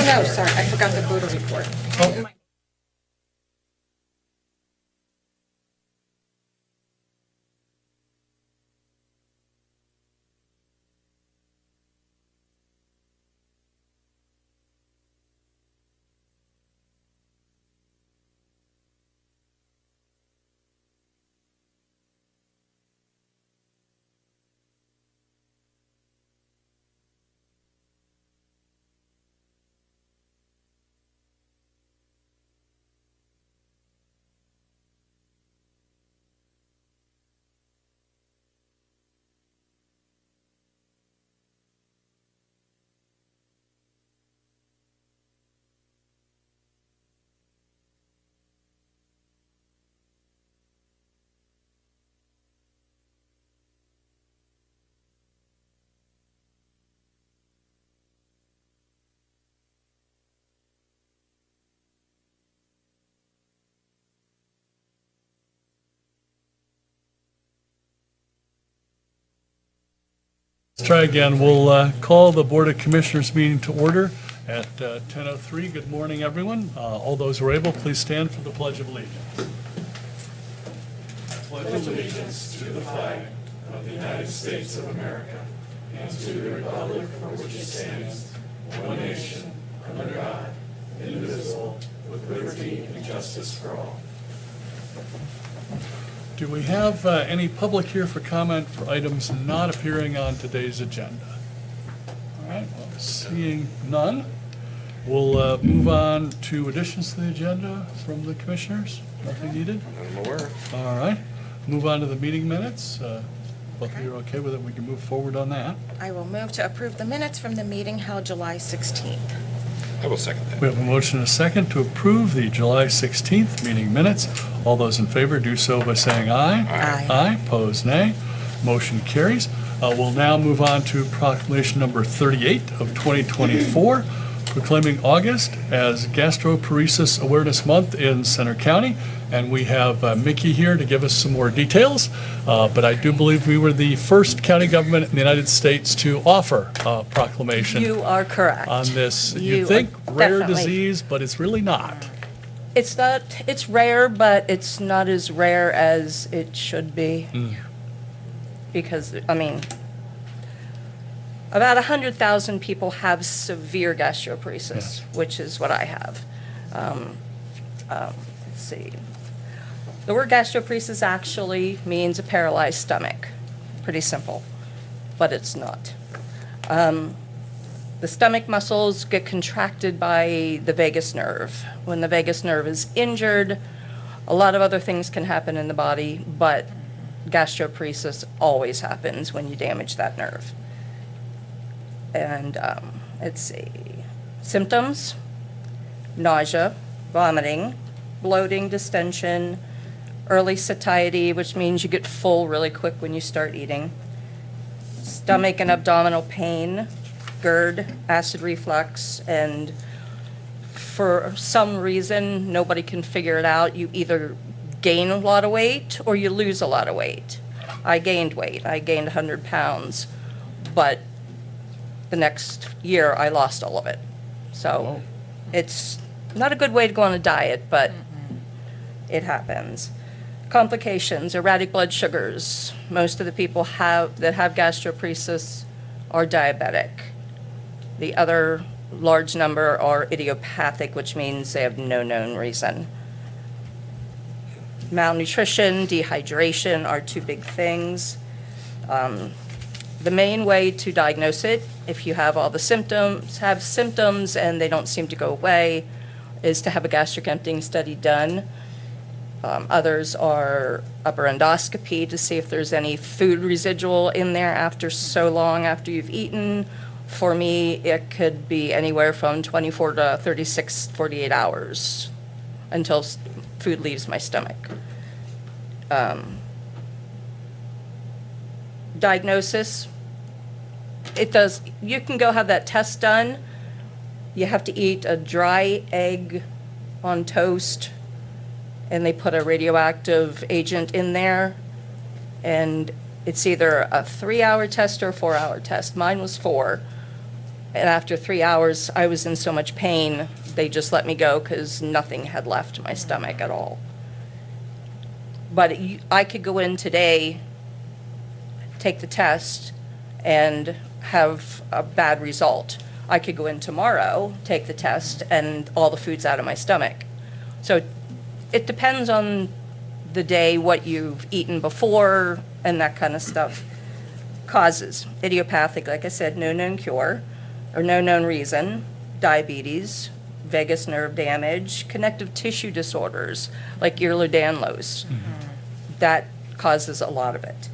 no, sorry, I forgot the voter report. Let's try again. We'll call the Board of Commissioners meeting to order at 10:03. Good morning, everyone. All those who are able, please stand for the Pledge of Allegiance. Pledge allegiance to the flag of the United States of America and to the republic for which it stands, one nation, under God, indivisible, with liberty and justice for all. Do we have any public here for comment for items not appearing on today's agenda? All right, well, seeing none, we'll move on to additions to the agenda from the commissioners. Nothing needed? I'm aware. All right, move on to the meeting minutes. Both of you are okay with it, we can move forward on that. I will move to approve the minutes from the meeting held July 16th. I will second that. We have a motion and a second to approve the July 16th meeting minutes. All those in favor do so by saying aye. Aye. Aye, opposed nay. Motion carries. We'll now move on to proclamation number 38 of 2024, proclaiming August as Gastroparesis Awareness Month in Center County. And we have Mickey here to give us some more details. But I do believe we were the first county government in the United States to offer a proclamation You are correct. on this. You You'd think are rare definitely- disease, but it's really not. It's not, it's rare, but it's not as rare as it should be. Because, I mean, about 100,000 people have severe gastroparesis, which is what I have. Let's see. The word gastroparesis actually means a paralyzed stomach. Pretty simple, but it's not. The stomach muscles get contracted by the vagus nerve. When the vagus nerve is injured, a lot of other things can happen in the body, but gastroparesis always happens when you damage that nerve. And let's see. Symptoms: nausea, vomiting, bloating, distension, early satiety, which means you get full really quick when you start eating, stomach and abdominal pain, GERD, acid reflux, and for some reason, nobody can figure it out, you either gain a lot of weight or you lose a lot of weight. I gained weight. I gained 100 pounds, but the next year I lost all of it. So it's not a good way to go on a diet, but it happens. Complications: erratic blood sugars. Most of the people that have gastroparesis are diabetic. The other large number are idiopathic, which means they have no known reason. Malnutrition, dehydration are two big things. The main way to diagnose it, if you have all the symptoms, and they don't seem to go away, is to have a gastric emptying study done. Others are upper endoscopy to see if there's any food residual in there after so long after you've eaten. For me, it could be anywhere from 24 to 36, 48 hours until food leaves my stomach. Diagnosis: you can go have that test done. You have to eat a dry egg on toast, and they put a radioactive agent in there, and it's either a 3-hour test or a 4-hour test. Mine was 4. And after 3 hours, I was in so much pain, they just let me go because nothing had left my stomach at all. But I could go in today, take the test, and have a bad result. I could go in tomorrow, take the test, and all the food's out of my stomach. So it depends on the day, what you've eaten before, and that kind of stuff. Causes: idiopathic, like I said, no known cure, or no known reason, diabetes, vagus nerve damage, connective tissue disorders, like Ehlers-Danlos. That causes a lot of it.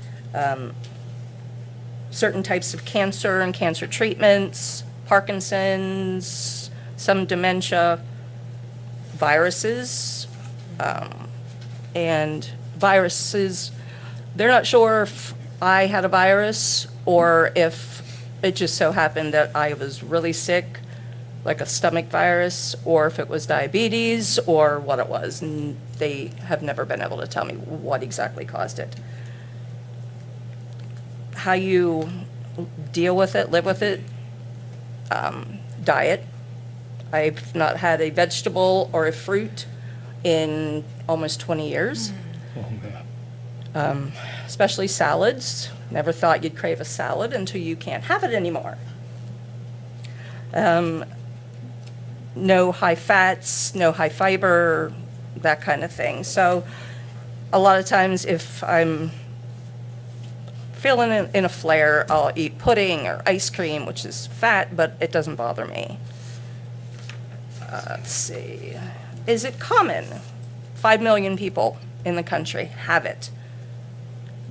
Certain types of cancer and cancer treatments, Parkinson's, some dementia, viruses, and viruses, they're not sure if I had a virus or if it just so happened that I was really sick, like a stomach virus, or if it was diabetes or what it was. And they have never been able to tell me what exactly caused it. How you deal with it, live with it, diet. I've not had a vegetable or a fruit in almost 20 years. Oh, man. Especially salads. Never thought you'd crave a salad until you can't have it anymore. No high fats, no high fiber, that kind of thing. So a lot of times if I'm feeling in a flare, I'll eat pudding or ice cream, which is fat, but it doesn't bother me. Let's see. Is it common? 5 million people in the country have it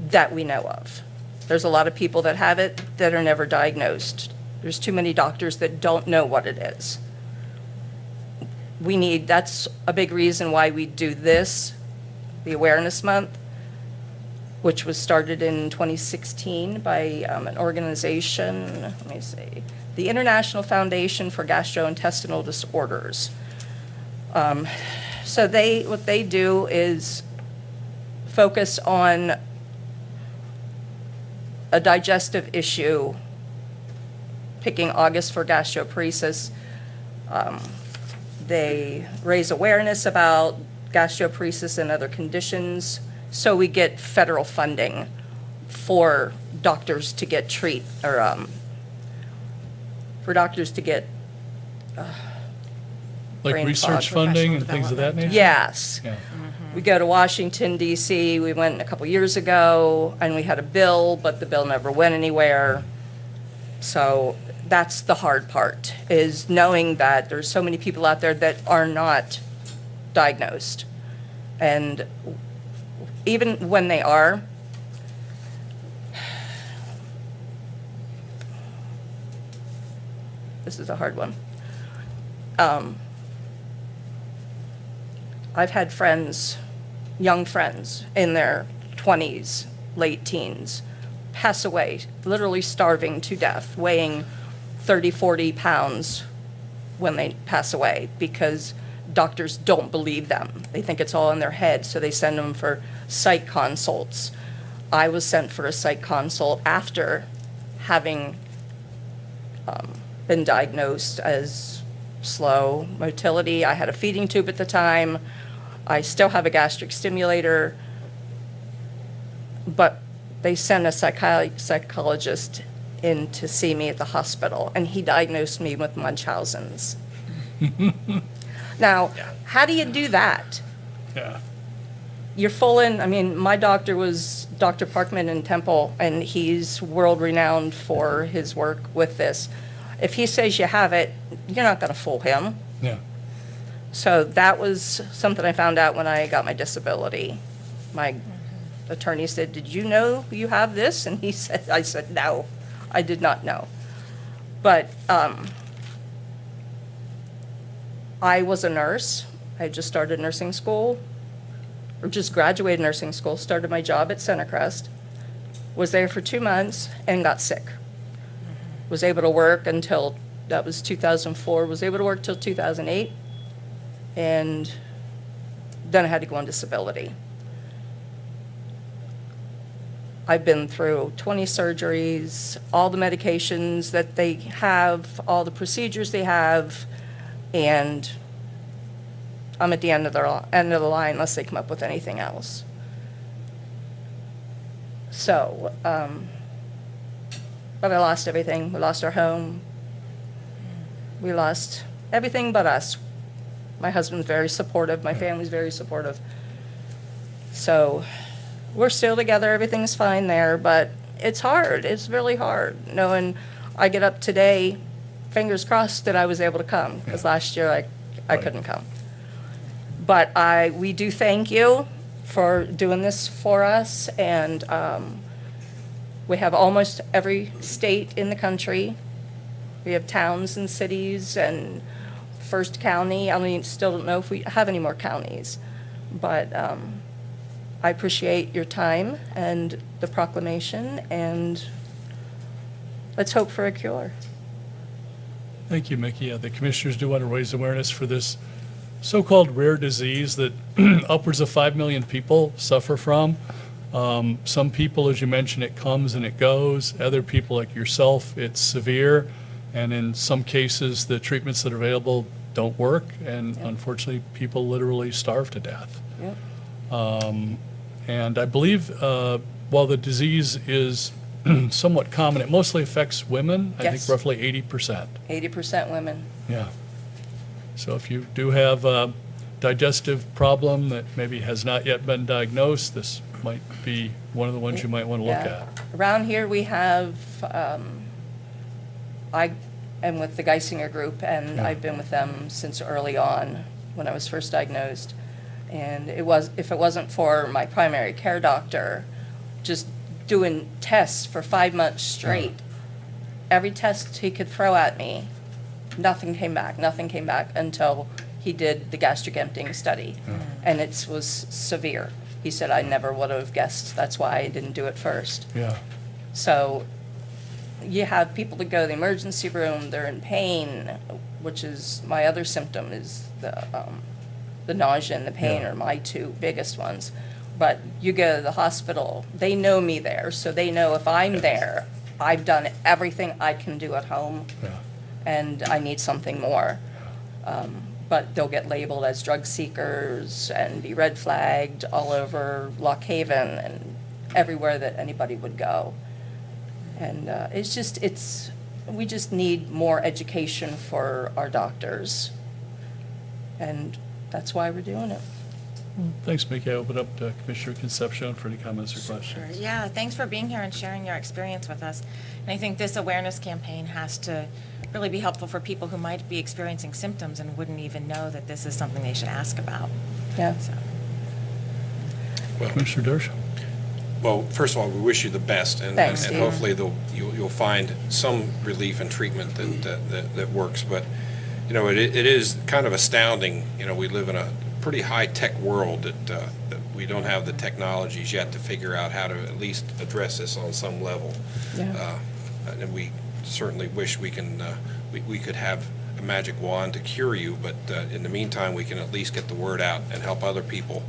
that we know of. There's a lot of people that have it that are never diagnosed. There's too many doctors that don't know what it is. That's a big reason why we do this, the Awareness Month, which was started in 2016 by an organization, let me see, the International Foundation for Gastrointestinal Disorders. So what they do is focus on a digestive issue, picking August for gastroparesis. They raise awareness about gastroparesis and other conditions, so we get federal funding for doctors to get Like brain research fog, funding professional and things of that nature? Yes. Yeah. We go to Washington DC, we went a couple years ago, and we had a bill, but the bill never went anywhere. So that's the hard part, is knowing that there's so many people out there that are not diagnosed. And even when they are, this is a hard one. I've had friends, young friends in their 20s, late teens, pass away, literally starving to death, weighing 30, 40 pounds when they pass away because doctors don't believe them. They think it's all in their head, so they send them for psych consults. I was sent for a psych consult after having been diagnosed as slow motility. I had a feeding tube at the time. I still have a gastric stimulator, but they sent a psychologist in to see me at the hospital, and he diagnosed me with Munchausen's. Now, how do you do that? Yeah. You're full in, I mean, my doctor was Dr. Parkman in Temple, and he's world-renowned for his work with this. If he says you have it, you're not going to fool him. Yeah. So that was something I found out when I got my disability. My attorney said, "Did you know you have this?" And I said, "No, I did not know." But I was a nurse. I had just started nursing school, or just graduated nursing school, started my job at Centercrest, was there for 2 months and got sick. Was able to work until, that was 2004, was able to work till 2008, and then I had to go on disability. I've been through 20 surgeries, all the medications that they have, all the procedures they have, and I'm at the end of the line unless they come up with anything else. So, but I lost everything. We lost our home. We lost everything but us. My husband's very supportive. My family's very supportive. So we're still together. Everything's fine there, but it's hard. It's really hard knowing I get up today, fingers crossed that I was able to come, because last year I Right. couldn't come. But we do thank you for doing this for us, and we have almost every state in the country. We have towns and cities and First County. Still don't know if we have any more counties, but I appreciate your time and the proclamation, and let's hope for a cure. Thank you, Mickey. The commissioners do want to raise awareness for this so-called rare disease that upwards of 5 million people suffer from. Some people, as you mentioned, it comes and it goes. Other people, like yourself, it's severe. And in some cases, the treatments that are available don't work. And unfortunately, people literally starve to death. Yep. And I believe while the disease is somewhat common, it mostly affects women. I think Yes. roughly 80%. 80% women. Yeah. So if you do have a digestive problem that maybe has not yet been diagnosed, this might be one of the ones you might want to look Yeah. at. Around here, we have, I am with the Geisinger Group, and Yeah. I've been with them since early on, when I was first diagnosed. And if it wasn't for my primary care doctor, just doing tests for 5 months straight, every test he could throw at me, nothing came back until he did the gastric emptying study. And it was severe. He said, I never would have guessed. That's why I didn't do it first. Yeah. So you have people that go to the emergency room, they're in pain, which is my other symptom is the nausea and the pain Yeah. are my two biggest ones. But you go to the hospital, they know me there, so they know if I'm there, I've done everything I can do at home, Yeah. and I need something more. But they'll get labeled as drug seekers and be red flagged all over Lock Haven and everywhere that anybody would go. And we just need more education for our doctors. And that's why we're doing it. Thanks, Mickey. I open up to Commissioner Concepcion for any comments or questions. Yeah, thanks for being here and sharing your experience with us. And I think this awareness campaign has to really be helpful for people who might be experiencing symptoms and wouldn't even know that this is something they should ask about. Yeah. So, Commissioner Dersh? Well, first of all, we wish you the best, and Thanks, and Steve. hopefully you'll find some relief and treatment that works. But you know, it is kind of astounding. You know, we live in a pretty high-tech world that we don't have the technologies yet to figure out how to at least address this on some level. Yeah. And we certainly wish we could have a magic wand to cure you, but in the meantime, we can at least get the word out and help other people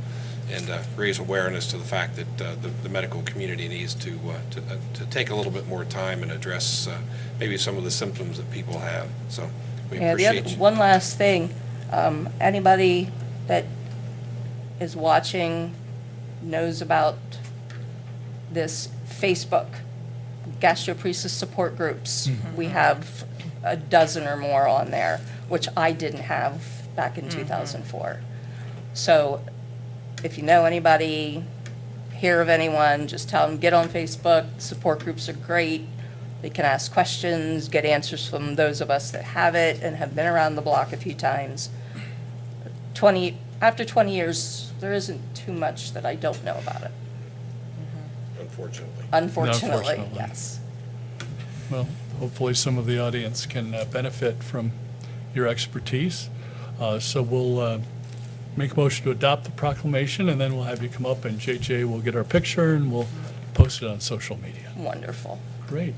and raise awareness to the fact that the medical community needs to take a little bit more time and address maybe some of the symptoms that people have. So we Yeah, appreciate you. one last thing, anybody that is watching knows about this Facebook gastroparesis support groups. We have a dozen or more on there, which I didn't have back in 2004. So if you know anybody, hear of anyone, just tell them, get on Facebook. Support groups are great. They can ask questions, get answers from those of us that have it and have been around the block a few times. After 20 years, there isn't too much that I don't know about it. Unfortunately. Unfortunately, Unfortunately. yes. Well, hopefully some of the audience can benefit from your expertise. So we'll make a motion to adopt the proclamation, and then we'll have you come up, and JJ will get our picture, and we'll post it on social media. Wonderful. Great.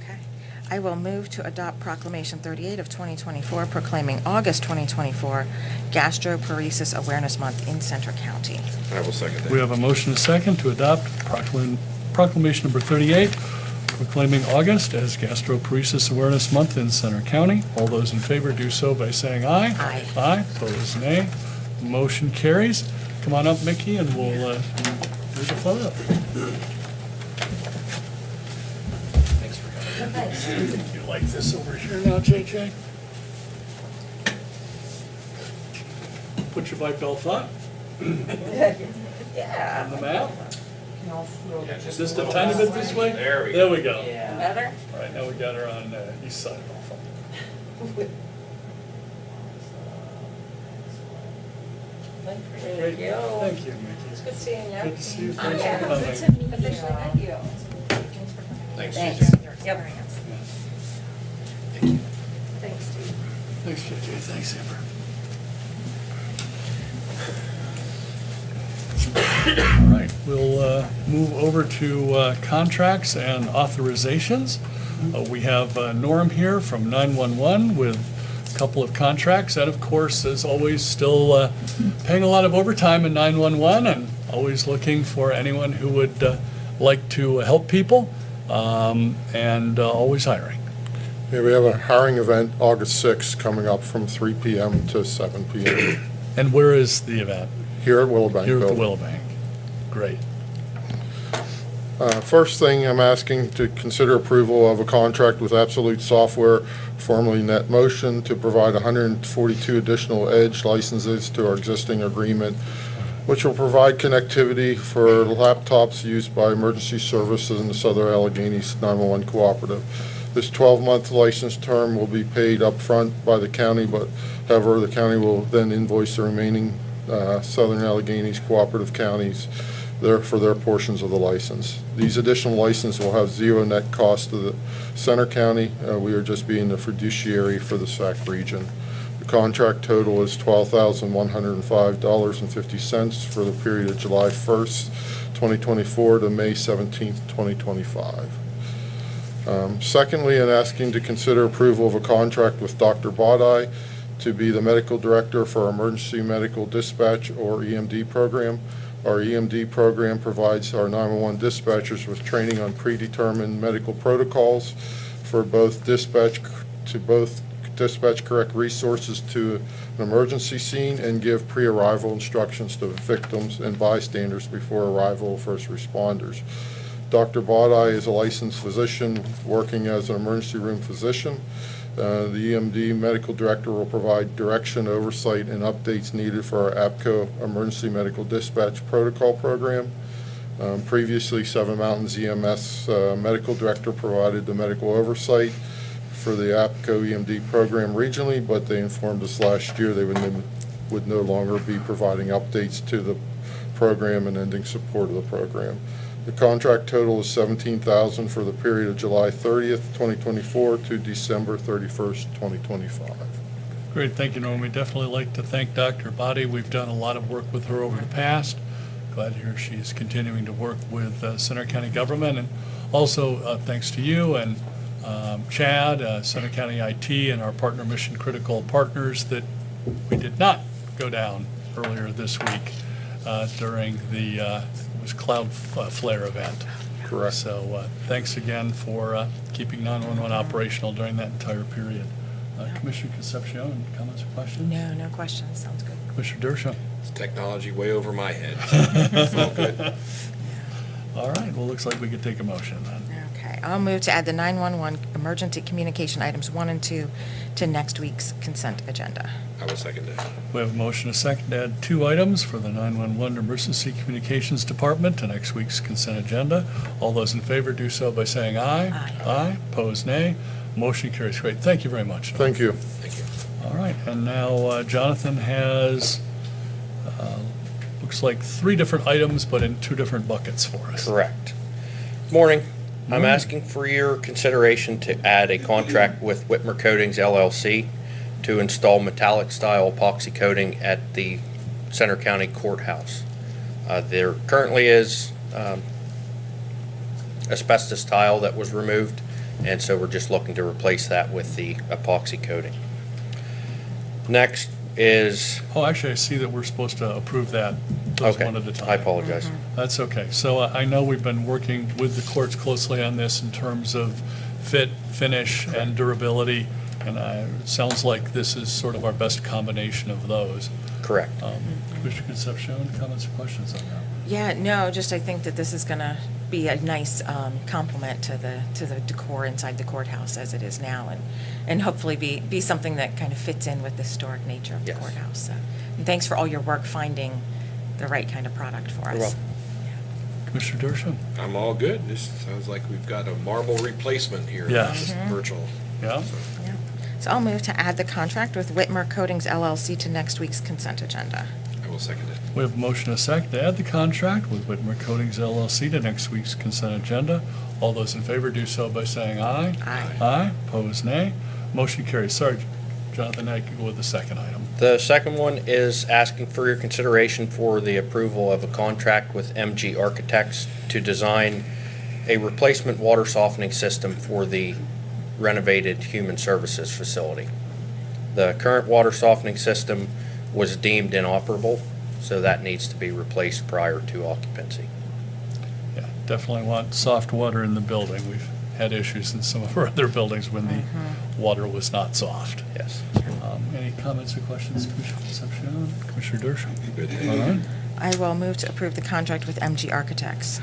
okay. I will move to adopt Proclamation 38 of 2024 proclaiming August 2024 Gastroparesis Awareness Month in Center County. I will second that. We have a motion and a second to adopt proclamation number 38, proclaiming August as Gastroparesis Awareness Month in Center County. All those in favor do so by saying aye. Aye. Aye, opposed nay. Motion carries. Come on up, Mickey, and we'll do the photo. Thanks for coming. You like this over here now, JJ? Put your bike belt on. Yeah. On the map. Just a tiny bit this way? There we go. There we go. Better? All right, now we got her on east side of Alpha. Thank you. Thank you, Mickey. It's good seeing you. Good to see you. Oh, Thanks yeah. for coming. Officially met you. Thanks, Thanks. JJ. Yep. Thank you. Thanks, Steve. Thanks, JJ. Thanks, Amber. All right, we'll move over to contracts and authorizations. We have Norm here from 911 with a couple of contracts, and of course, as always, still paying a lot of overtime in 911 and always looking for anyone who would like to help people, and always hiring. Yeah, we have a hiring event August 6th coming up from 3 p.m. to 7 p.m. And where is the event? here at Willowbank Here at the Building. Willowbank. Great. First thing, I'm asking to consider approval of a contract with Absolute Software, formerly NetMotion, to provide 142 additional Edge licenses to our existing agreement, which will provide connectivity for laptops used by emergency services in the Southern Alleghenies 911 Cooperative. This 12-month license term will be paid upfront by the county, but however, the county will then invoice the remaining Southern Alleghenies Cooperative counties for their portions of the license. These additional licenses will have zero net cost to the Center County. We are just being the fiduciary for the SAC region. The contract total is $12,105.50 for the period of July 1st, 2024 to May 17th, 2025. Secondly, I'm asking to consider approval of a contract with Dr. Bodai to be the medical director for our Emergency Medical Dispatch, or EMD program. Our EMD program provides our 911 dispatchers with training on predetermined medical protocols for both dispatch correct resources to an emergency scene and give pre-arrival instructions to victims and bystanders before arrival of first responders. Dr. Bodai is a licensed physician working as an emergency room physician. The EMD medical director will provide direction, oversight, and updates needed for our APCO Emergency Medical Dispatch Protocol Program. Previously, Seven Mountains EMS medical director provided the medical oversight for the APCO EMD program regionally, but they informed us last year they would no longer be providing updates to the program and ending support of the program. The contract total is $17,000 for the period of July 30th, 2024 to December 31st, 2025. Great, thank you, Norm. We definitely like to thank Dr. Boddy. We've done a lot of work with her over the past. Glad to hear she's continuing to work with Center County government. And also, thanks to you and Chad, Center County IT, and our partner Mission Critical Partners that we did not go down earlier this week during the it was Cloudflare event. Correct. So thanks again for keeping 911 operational during that entire period. Commissioner Concepcion, comments or questions? No, no questions. Sounds good. Commissioner Dershowitz? It's technology way over my head. It's all good. All right, well, looks like we could take a motion then. Okay, I'll move to add the 911 emergency communication items 1 and 2 to next week's consent agenda. I will second that. We have a motion, a second, to add 2 items for the 911 Emergency Communications Department to next week's consent agenda. All those in favor do so by saying aye. Aye. Aye, opposed nay. Motion carries. Great, thank you very much. Thank you. Thank you. All right, and now Jonathan has, looks like 3 different items, but in 2 different buckets for us. Correct. Morning. I'm Morning. asking for your consideration to add a contract with Whitmer Coatings LLC to install metallic style epoxy coating at the Center County Courthouse. There currently is asbestos tile that was removed and so we're just looking to replace that with the epoxy coating. Next is, Oh, actually, I see that we're supposed to approve that, those okay, one at a time. I apologize. That's okay. So I know we've been working with the courts closely on this in terms of fit, finish, and durability, and it sounds like this is sort of our best combination of those. Correct. Commissioner Concepcion, comments or questions on that? Yeah, no, just I think that this is going to be a nice complement to the decor inside the courthouse as it is now, and hopefully be something that kind of fits in with the historic nature of the Yes. courthouse. So, and thanks for all your work finding the right kind of product for us. You're welcome. Commissioner Dershowitz? I'm all good. This sounds like we've got a marble replacement here. Yeah. Not just virtual. Yeah? Yeah. So I'll move to add the contract with Whitmer Coatings LLC to next week's consent agenda. I will second it. We have a motion and a second to add the contract with Whitmer Coatings LLC to next week's consent agenda. All those in favor do so by saying aye. Aye. Aye, opposed nay. Motion carries. Sorry, Jonathan, I can go with the second item. The second one is asking for your consideration for the approval of a contract with MG Architects to design a replacement water softening system for the renovated Human Services facility. The current water softening system was deemed inoperable, so that needs to be replaced prior to occupancy. Yeah, definitely want soft water in the building. We've had issues in some of our other buildings when the water was not soft. Yes. Any comments or questions, Commissioner Concepcion? Commissioner Dershowitz? Good. All right. I will move to approve the contract with MG Architects.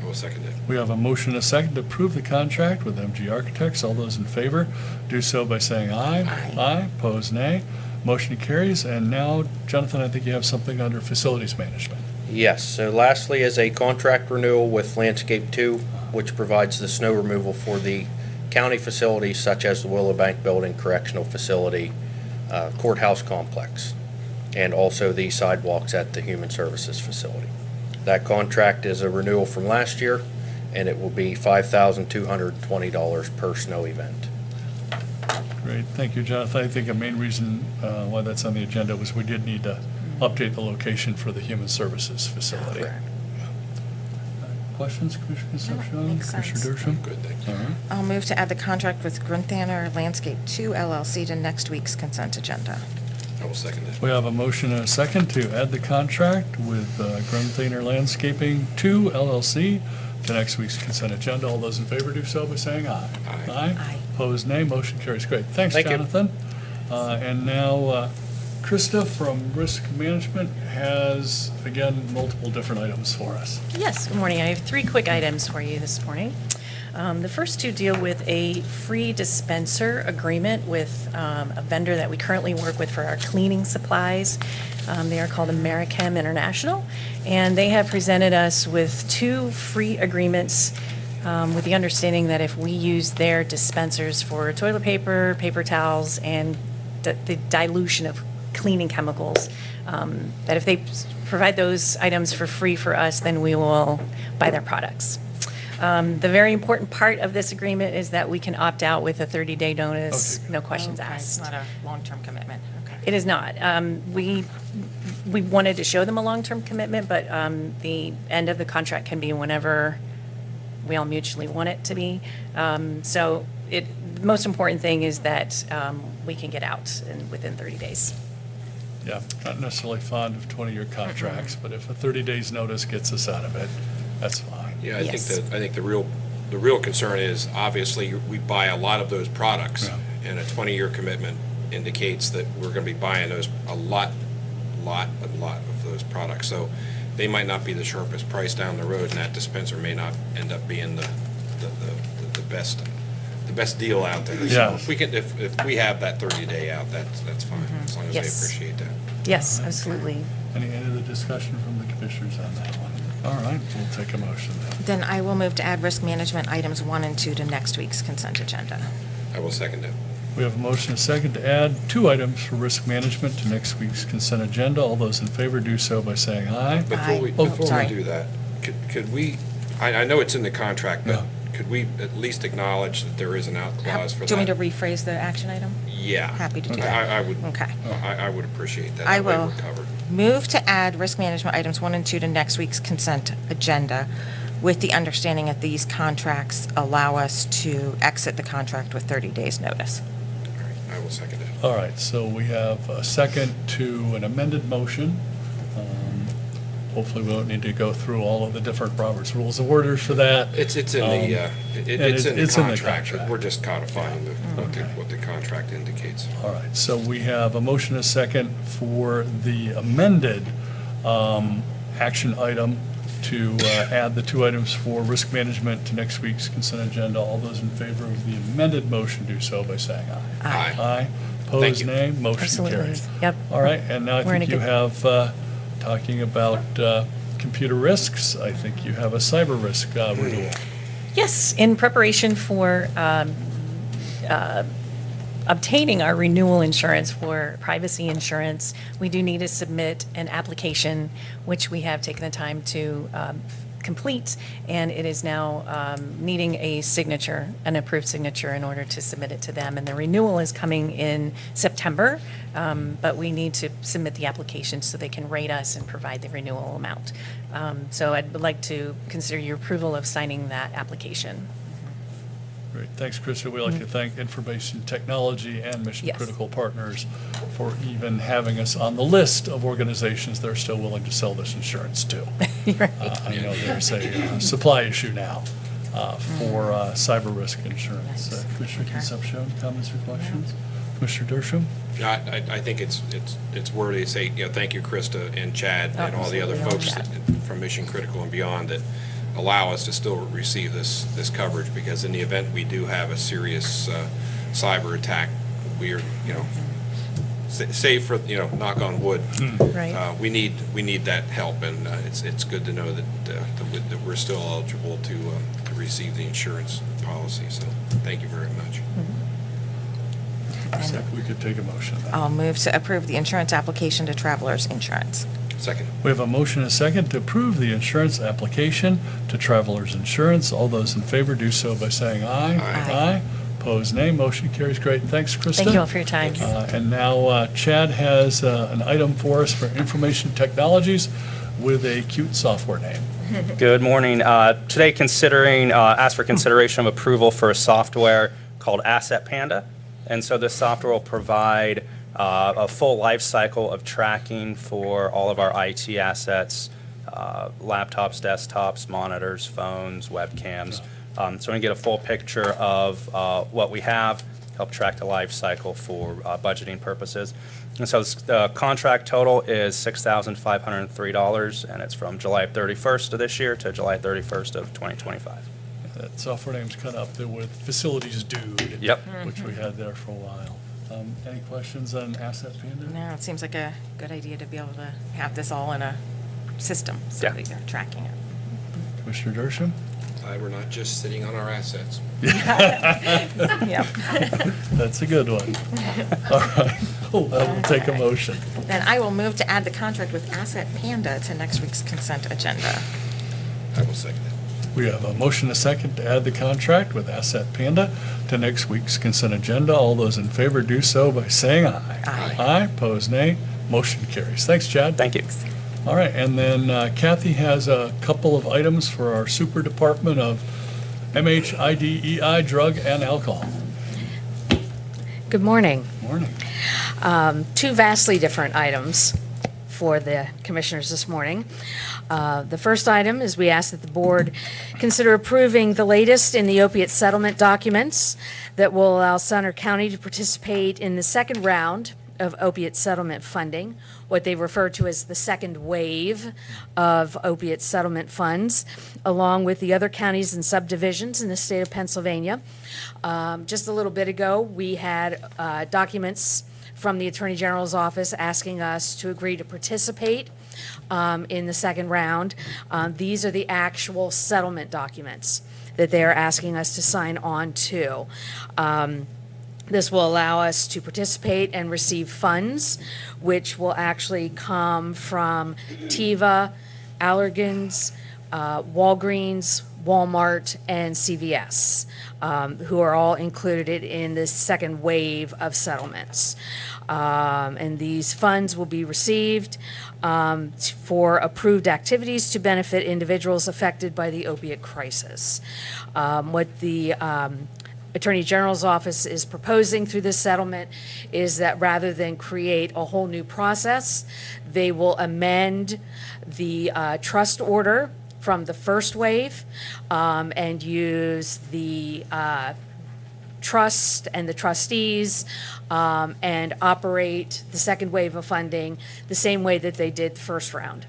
I will second it. We have a motion and a second to approve the contract with MG Architects. All those in favor do so by saying aye. Aye. Aye, opposed nay. Motion carries. And now, Jonathan, I think you have something under facilities management. Yes, so lastly is a contract renewal with Landscape 2, which provides the snow removal for the county facilities such as the Willow Bank Building, Correctional Facility, Courthouse Complex, and also the sidewalks at the Human Services Facility. That contract is a renewal from last year, and it will be $5,220 per snow event. Great, thank you, Jonathan. I think a main reason why that's on the agenda was we did need to update the location for the Human Services facility. Correct. Questions, Commissioner Concepcion? makes sense. Commissioner Dershowitz? Good, thank you. All right. I'll move to add the contract with Grunthaner Landscape 2 LLC to next week's consent agenda. I will second it. We have a motion and a second to add the contract with Grunthaner Landscaping 2 LLC to next week's consent agenda. All those in favor do so by saying aye. Aye. Aye. Opposed, nay. Motion carries. Great. Thanks, Thank you. Jonathan. And now, Krista from Risk Management has, again, multiple different items for us. Yes, good morning. I have 3 quick items for you this morning. The first 2 deal with a free dispenser agreement with a vendor that we currently work with for our cleaning supplies. They are called Americhem International, and they have presented us with 2 free agreements with the understanding that if we use their dispensers for toilet paper, paper towels, and the dilution of cleaning chemicals, that if they provide those items for free for us, then we will buy their products. The very important part of this agreement is that we can opt out with a 30-day notice, Okay. no questions Okay, asked. It's not a long-term commitment. Okay. It is not. We wanted to show them a long-term commitment, but the end of the contract can be whenever we all mutually want it to be. So the most important thing is that we can get out within 30 days. Yeah, not necessarily fond of 20-year contracts, but if a 30 days notice gets us out of it, that's fine. Yeah, Yes. I think the real concern is, obviously, we buy a lot of those products, Yeah. and a 20-year commitment indicates that we're going to be buying a lot of those products. So they might not be the sharpest price down the road, and that dispenser may not end up being the best deal out there. Yeah. So if we have that 30-day out, that's fine, as long as they Yes. appreciate that. Yes, absolutely. Any other discussion from the commissioners on that one? All right, we'll take a motion then. Then I will move to add risk management items 1 and 2 to next week's consent agenda. I will second it. We have a motion and a second to add 2 items for risk management to next week's consent agenda. All those in favor do so by saying aye. Before we, Aye. Oh, before sorry. we do that, could we, I know it's in the contract, but Yeah. could we at least acknowledge that there is an out clause for that? Do you want me to rephrase the action item? Yeah. Happy to do I- that. I would, Okay. I would appreciate that. I That way will we're covered. move to add risk management items 1 and 2 to next week's consent agenda with the understanding that these contracts allow us to exit the contract with 30 days' notice. All right, I will second it. All right, so we have a second to an amended motion. Hopefully, we won't need to go through all of the different Robert's Rules of Orders for that. It's in the, it's it's in in the the contract. contract. We're just codifying what the contract indicates. All right, so we have a motion and a second for the amended action item to add the two items for risk management to next week's consent agenda. All those in favor of the amended motion do so by saying aye. Aye. Aye. Thank Opposed, you. nay. Motion Absolutely. carries. Yep. All right, and now I We're in a think you good- have, talking about computer risks, I think you have a cyber risk renewal. Yes, in preparation for obtaining our renewal insurance for privacy insurance, we do need to submit an application, which we have taken the time to complete, and it is now needing a signature, an approved signature, in order to submit it to them. And the renewal is coming in September, but we need to submit the application so they can rate us and provide the renewal amount. So I'd like to consider your approval of signing that application. Great, thanks, Krista. We'd like to thank Information Technology and Mission Yes. Critical Partners for even having us on the list of organizations they're still willing to sell this insurance to. Right. I know there's a supply issue now for cyber risk insurance. Nice. Commissioner Okay. Concepcion, comments or questions? Commissioner Dershowitz? I think it's worthy to say, thank you, Krista and Chad and all the other Absolutely. folks from Mission Critical and beyond that allow us to still receive this coverage, because in the event we do have a serious cyber attack, we're, save for, knock on wood, Right. we need that help, and it's good to know that we're still eligible to receive the insurance policy, so thank you very much. Looks like we could take a motion. then. I'll move to approve the insurance application to Travelers Insurance. Second. We have a motion and a second to approve the insurance application to Travelers Insurance. All those in favor do so by saying aye. Aye. Aye. Opposed, nay. Motion carries. Great. Thanks, Krista. Thank you all for your time. And now Chad has an item for us for Information Technologies with a cute software name. Good morning. Today, ask for consideration of approval for a software called Asset Panda. And so this software will provide a full life cycle of tracking for all of our IT assets, laptops, desktops, monitors, phones, webcams. So we get a full picture of what we have, help track the life cycle for budgeting purposes. And so the contract total is $6,503, and it's from July 31st of this year to July 31st of 2025. That software name's kind of up there with Facilities Dude. Yep. Which we had there for a while. Any questions on Asset Panda? No, it seems like a good idea to be able to have this all in a system, so Yeah. that you're tracking it. Commissioner Dershowitz? Glad we're not just sitting on our assets. Yep. That's a good one. All right. I will take a motion. Then I will move to add the contract with Asset Panda to next week's consent agenda. I will second it. We have a motion and a second to add the contract with Asset Panda to next week's consent agenda. All those in favor do so by saying aye. Aye. Aye, opposed, nay. Motion carries. Thanks, Chad. Thank you. All right, and then Kathy has a couple of items for our super department of MHIDEI, drug and alcohol. Good morning. Morning. Two vastly different items for the commissioners this morning. The first item is we ask that the board consider approving the latest in the opiate settlement documents that will allow Sumner County to participate in the second round of opiate settlement funding, what they refer to as the second wave of opiate settlement funds, along with the other counties and subdivisions in the state of Pennsylvania. Just a little bit ago, we had documents from the Attorney General's office asking us to agree to participate in the second round. These are the actual settlement documents that they are asking us to sign on to. This will allow us to participate and receive funds, which will actually come from Teva, Allergan's, Walgreens, Walmart, and CVS, who are all included in this second wave of settlements. And these funds will be received for approved activities to benefit individuals affected by the opiate crisis. What the Attorney General's office is proposing through this settlement is that rather than create a whole new process, they will amend the trust order from the first wave and use the trust and the trustees and operate the second wave of funding the same way that they did the first round.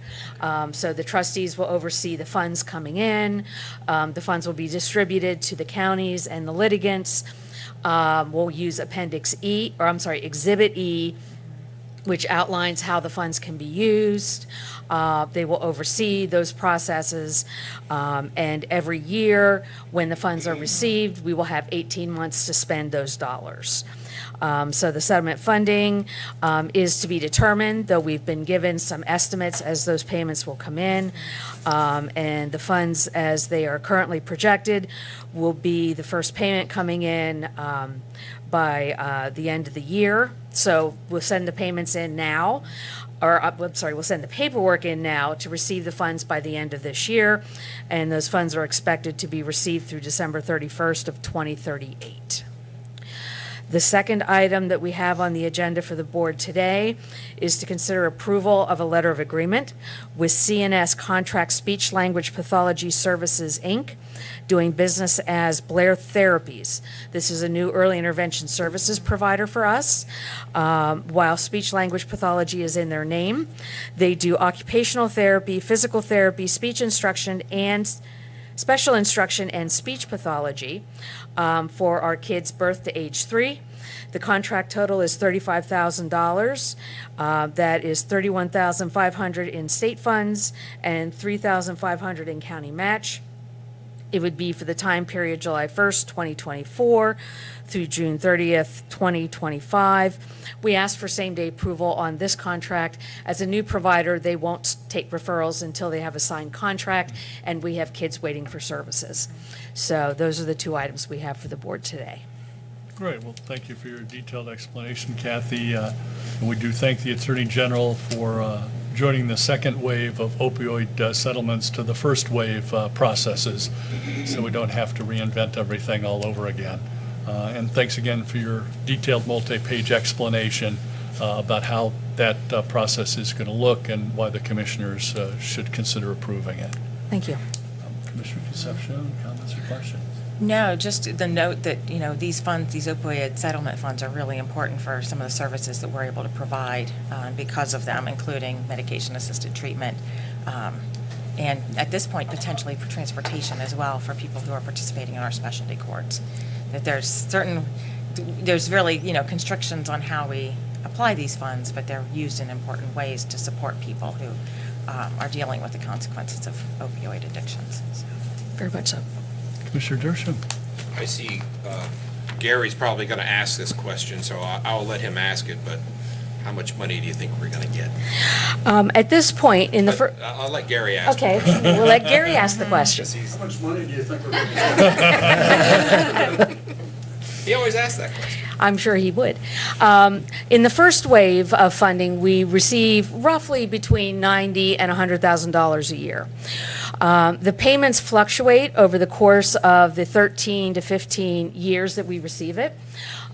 So the trustees will oversee the funds coming in. The funds will be distributed to the counties and the litigants. We'll use Exhibit E, which outlines how the funds can be used. They will oversee those processes, and every year, when the funds are received, we will have 18 months to spend those dollars. So the settlement funding is to be determined, though we've been given some estimates as those payments will come in. And the funds, as they are currently projected, will be the first payment coming in by the end of the year. So we'll send the payments in now, we'll send the paperwork in now to receive the funds by the end of this year. And those funds are expected to be received through December 31st of 2038. The second item that we have on the agenda for the board today is to consider approval of a letter of agreement with CNS Contract Speech Language Pathology Services, Inc., doing business as Blair Therapies. This is a new early intervention services provider for us. While speech language pathology is in their name, they do occupational therapy, physical therapy, speech instruction, and special instruction and speech pathology for our kids birth to age 3. The contract total is $35,000. That is $31,500 in state funds and $3,500 in county match. It would be for the time period July 1st, 2024 through June 30th, 2025. We asked for same-day approval on this contract. As a new provider, they won't take referrals until they have a signed contract, and we have kids waiting for services. So those are the two items we have for the board today. Great, well, thank you for your detailed explanation, Kathy. And we do thank the Attorney General for joining the second wave of opioid settlements to the first wave processes, so we don't have to reinvent everything all over again. And thanks again for your detailed multi-page explanation about how that process is going to look and why the commissioners should consider approving it. Thank you. Commissioner Concepcion, comments or questions? No, just the note that, these funds, these opioid settlement funds are really important for some of the services that we're able to provide because of them, including medication-assisted treatment, and at this point, potentially for transportation as well for people who are participating in our specialty courts. That there's really, constrictions on how we apply these funds, but they're used in important ways to support people who are dealing with the consequences of opioid addictions. So. Very much so. Commissioner Dershowitz? I see Gary's probably going to ask this question, so I'll let him ask it, but how much money do you think we're going to get? At this point, in the first... I'll let Gary ask. Okay, we'll let Gary ask the question. How much money do you think we're going to get? He always asks that question. I'm sure he would. In the first wave of funding, we receive roughly between $90,000 and $100,000 a year. The payments fluctuate over the course of the 13 to 15 years that we receive it.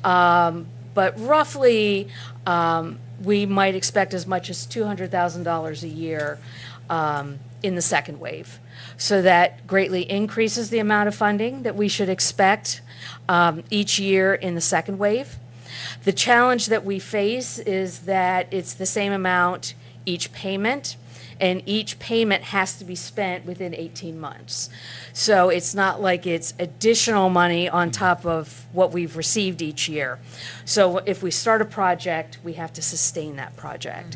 But roughly, we might expect as much as $200,000 a year in the second wave. So that greatly increases the amount of funding that we should expect each year in the second wave. The challenge that we face is that it's the same amount each payment, and each payment has to be spent within 18 months. So it's not like it's additional money on top of what we've received each year. So if we start a project, we have to sustain that project.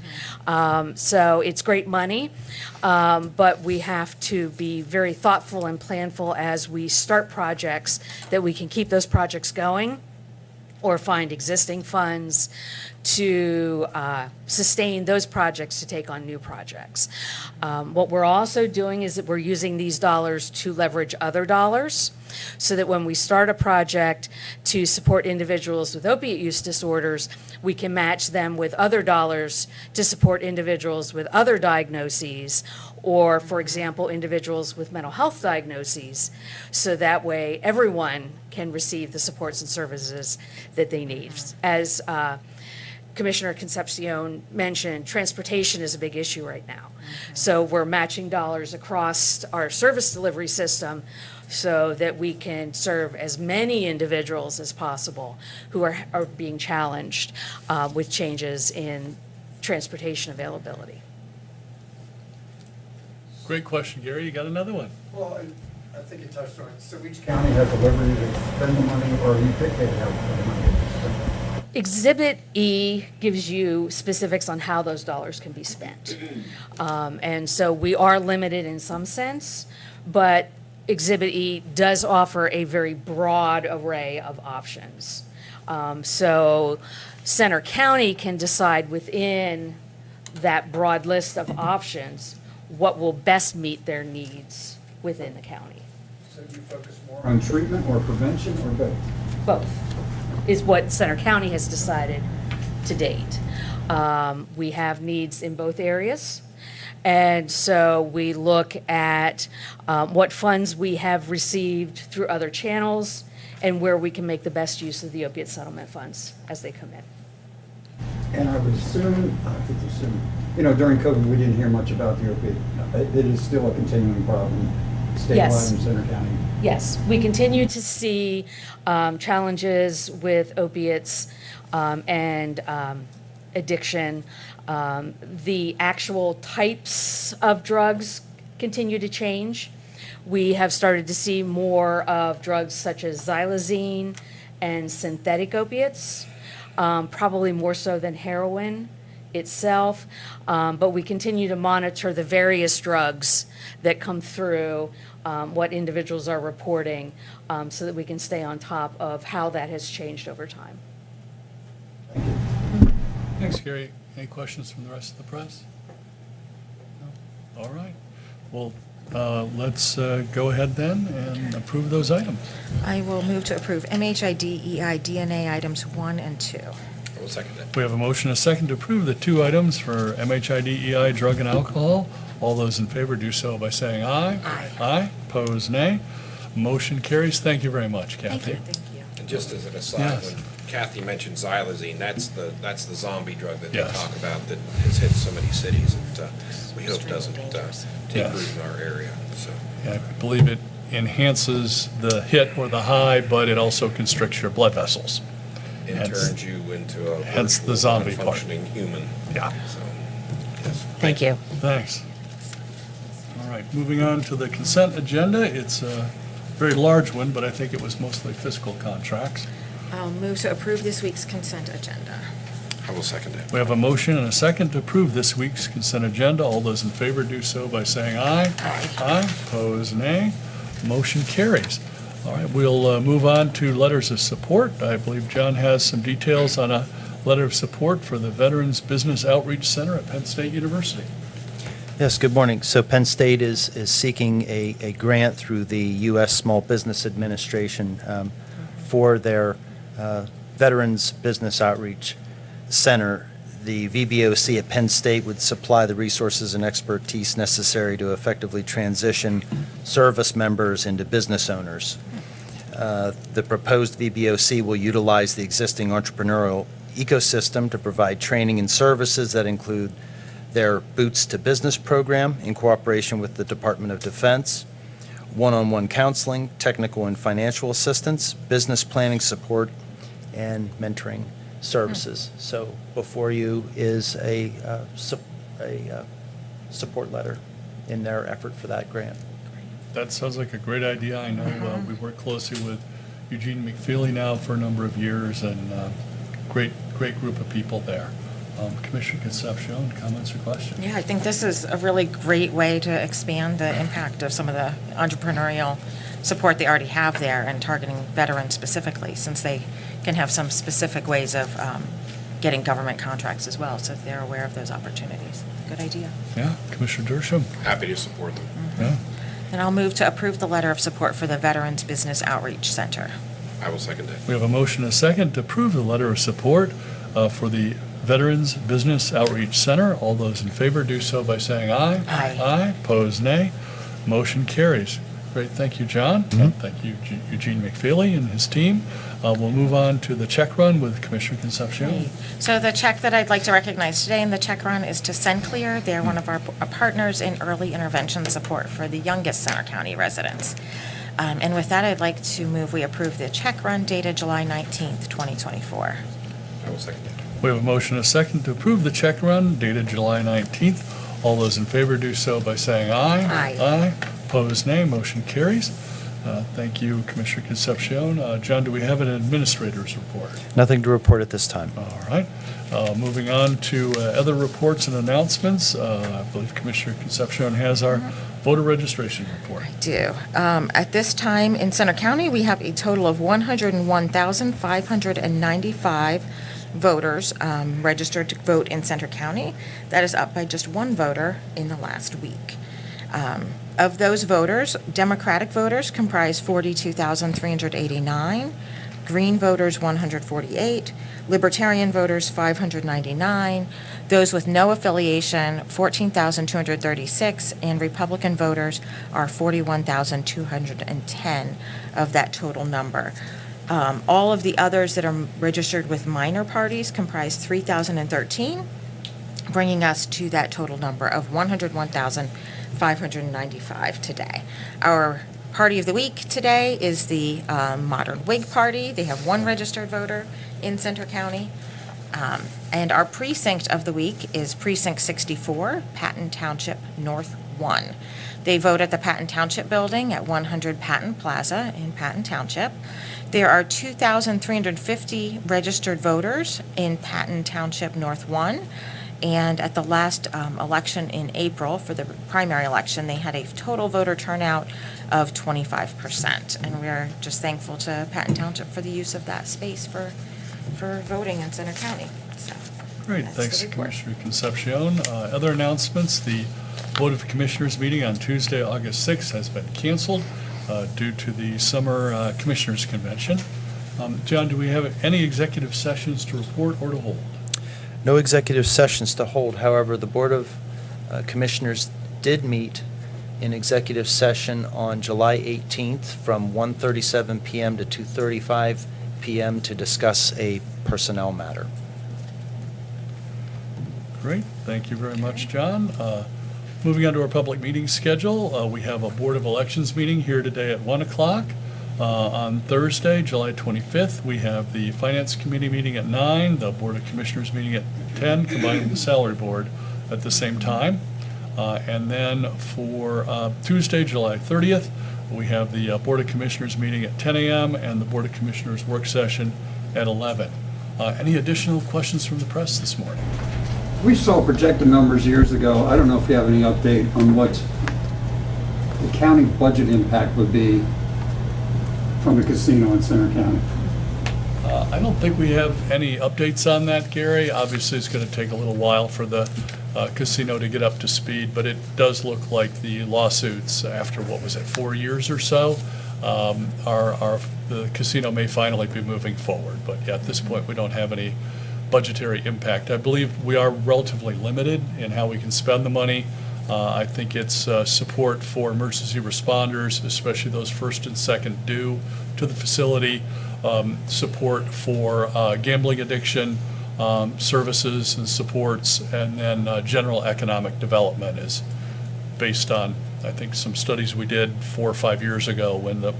So it's great money, but we have to be very thoughtful and planful as we start projects, that we can keep those projects going or find existing funds to sustain those projects to take on new projects. What we're also doing is that we're using these dollars to leverage other dollars so that when we start a project to support individuals with opiate use disorders, we can match them with other dollars to support individuals with other diagnoses or, for example, individuals with mental health diagnoses. So that way, everyone can receive the supports and services that they need. As Commissioner Concepcion mentioned, transportation is a big issue right now. So we're matching dollars across our service delivery system so that we can serve as many individuals as possible who are being challenged with changes in transportation availability. Great question, Gary. You got another one? Well, I think you touched on it. So each county has the liberty to spend the money, or you pick they have the money to spend. Exhibit E gives you specifics on how those dollars can be spent. And so we are limited in some sense, but Exhibit E does offer a very broad array of options. So Center County can decide within that broad list of options what will best meet their needs within the county. So you focus more on treatment or prevention or both? Both is what Center County has decided to date. We have needs in both areas. And so we look at what funds we have received through other channels and where we can make the best use of the opiate settlement funds as they come in. And I would assume, during COVID, we didn't hear much about the opiate. It is still a continuing problem statewide Yes. in Center County. Yes, we continue to see challenges with opiates and addiction. The actual types of drugs continue to change. We have started to see more of drugs such as xylazine and synthetic opiates, probably more so than heroin itself. But we continue to monitor the various drugs that come through, what individuals are reporting, so that we can stay on top of how that has changed over time. Thanks, Gary. Any questions from the rest of the press? No? All right. Well, let's go ahead then and approve those items. I will move to approve MHID, EI, DNA items 1 and 2. I will second that. We have a motion and a second to approve the two items for MHID, EI, drug and alcohol. All those in favor do so by saying aye. Aye. Aye. Opposed, nay. Motion carries. Thank you very much, Thank Kathy. you. Thank you. And just as an aside, Yes. when Kathy mentioned xylazine, that's the zombie drug that they Yes. talk about that has hit so many cities that we hope Extremely doesn't dangerous. take Yes. root in our area, so. I believe it enhances the hit or the high, but it also constricts your blood vessels. It Hence- turns you into a hence the virtual, zombie part. non-functioning human. Yeah. So, yes. Thank you. Thanks. All right, moving on to the consent agenda. It's a very large one, but I think it was mostly fiscal contracts. I'll move to approve this week's consent agenda. I will second that. We have a motion and a second to approve this week's consent agenda. All those in favor do so by saying aye. Aye. Aye. Opposed, nay. Motion carries. All right, we'll move on to letters of support. I believe John has some details on a letter of support for the Veterans Business Outreach Center at Penn State University. Yes, good morning. So Penn State is seeking a grant through the U.S. Small Business Administration for their Veterans Business Outreach Center. The VBOC at Penn State would supply the resources and expertise necessary to effectively transition service members into business owners. The proposed VBOC will utilize the existing entrepreneurial ecosystem to provide training and services that include their Boots to Business program in cooperation with the Department of Defense, one-on-one counseling, technical and financial assistance, business planning support, and mentoring services. So before you is a support letter in their effort for that grant. That sounds like a great idea. I know we work closely with Eugene McFeely now for a number of years, and great group of people there. Commissioner Concepcion, comments or questions? Yeah, I think this is a really great way to expand the impact of some of the entrepreneurial support they already have there and targeting veterans specifically, since they can have some specific ways of getting government contracts as well, so they're aware of those opportunities. Good idea. Yeah, Commissioner Dershowitz? Happy to support them. Yeah. Then I'll move to approve the letter of support for the Veterans Business Outreach Center. I will second that. We have a motion and a second to approve the letter of support for the Veterans Business Outreach Center. All those in favor do so by saying aye. Aye. Aye, opposed nay. Motion carries. Great, thank you, John. Thank you, Eugene McFeely and his team. We'll move on to the check run with Commissioner Concepcion. So the check that I'd like to recognize today in the check run is to SendClear. They're one of our partners in early intervention support for the youngest Center County residents. And with that, I'd like to move we approve the check run dated July 19th, 2024. I will second that. We have a motion and a second to approve the check run dated July 19th. All those in favor do so by saying aye. Aye. Aye, opposed nay. Motion carries. Thank you, Commissioner Concepcion. John, do we have an administrator's report? Nothing to report at this time. All right. Moving on to other reports and announcements, I believe Commissioner Concepcion has our voter registration report. Do. At this time in Center County, we have a total of 101,595 voters registered to vote in Center County. That is up by just one voter in the last week. Of those voters, Democratic voters comprise 42,389, Green voters 148, Libertarian voters 599, those with no affiliation 14,236, and Republican voters are 41,210 of that total number. All of the others that are registered with minor parties comprise 3,013, bringing us to that total number of 101,595 today. Our party of the week today is the Modern Whig Party. They have one registered voter in Center County. And our precinct of the week is Precinct 64, Patton Township North 1. They vote at the Patton Township Building at 100 Patton Plaza in Patton Township. There are 2,350 registered voters in Patton Township North 1. And at the last election in April, for the primary election, they had a total voter turnout of 25%. And we're just thankful to Patton Township for the use of that space for voting in Center County. So, Great, that's the thanks, report. Commissioner Concepcion. Other announcements, the Board of Commissioners meeting on Tuesday, August 6th has been canceled due to the Summer Commissioners Convention. John, do we have any executive sessions to report or to hold? No executive sessions to hold. However, the Board of Commissioners did meet in executive session on July 18th from 1:37 PM to 2:35 PM to discuss a personnel matter. Great, thank you very much, John. Moving on to our public meeting schedule, we have a Board of Elections meeting here today at 1 o'clock. On Thursday, July 25th, we have the Finance Committee meeting at 9, the Board of Commissioners meeting at 10, combined with the Salary Board at the same time. And then for Tuesday, July 30th, we have the Board of Commissioners meeting at 10 a.m. and the Board of Commissioners work session at 11. Any additional questions from the press this morning? We saw projected numbers years ago. I don't know if you have any update on what the county budget impact would be from the casino in Center County. I don't think we have any updates on that, Gary. Obviously, it's going to take a little while for the casino to get up to speed, but it does look like the lawsuits after, what was it, 4 years or so, the casino may finally be moving forward. But yeah, at this point, we don't have any budgetary impact. I believe we are relatively limited in how we can spend the money. I think it's support for emergency responders, especially those first and second due to the facility, support for gambling addiction services and supports, and then general economic development is based on, I think, some studies we did 4 or 5 years ago when the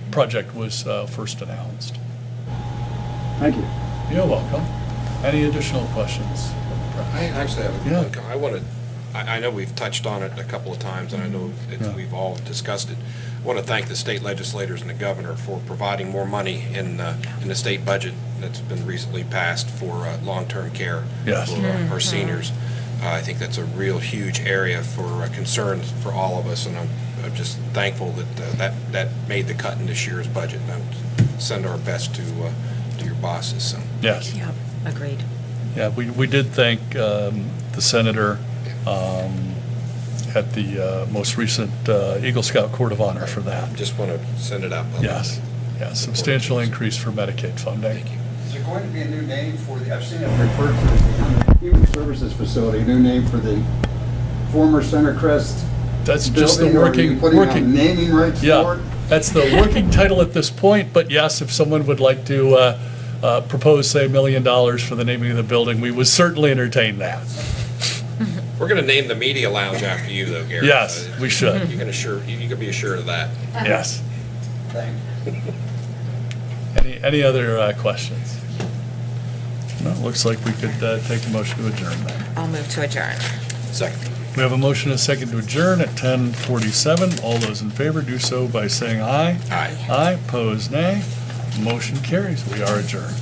project was first announced. Thank you. You're welcome. Any additional questions? I actually have Yeah. I know we've touched on it a couple of times, and I know Yeah. we've all discussed it. I want to thank the state legislators and the governor for providing more money in the state budget that's been recently passed for long-term care Yes. for our seniors. I think that's a real huge area for concern for all of us, and I'm just thankful that that made the cut in this year's budget. And I'm send our best to your bosses, so. Yes. Yeah, agreed. Yeah, we did thank the senator at the most recent Eagle Scout Court of Honor for that. Just want to send it out publicly. Yes, yeah, substantial increase for Medicaid funding. Thank you. Is there going to be a new name for the, I've seen it referred to as the Human Services Facility, a new name for the former Center Crest That's just the building, or are you working, putting on working. naming rights for Yeah, it? that's the working title at this point, but yes, if someone would like to propose, say, $1 million for the naming of the building, we would certainly entertain that. We're going to name the media lounge after you, though, Gary. Yes, we should. You can be assured of that. Yes. Thank you. Any other questions? No, looks like we could take a motion to adjourn then. I'll move to adjourn. Second. We have a motion and a second to adjourn at 10:47. All those in favor do so by saying aye. Aye. Aye, pose nay. Motion carries. We are adjourned.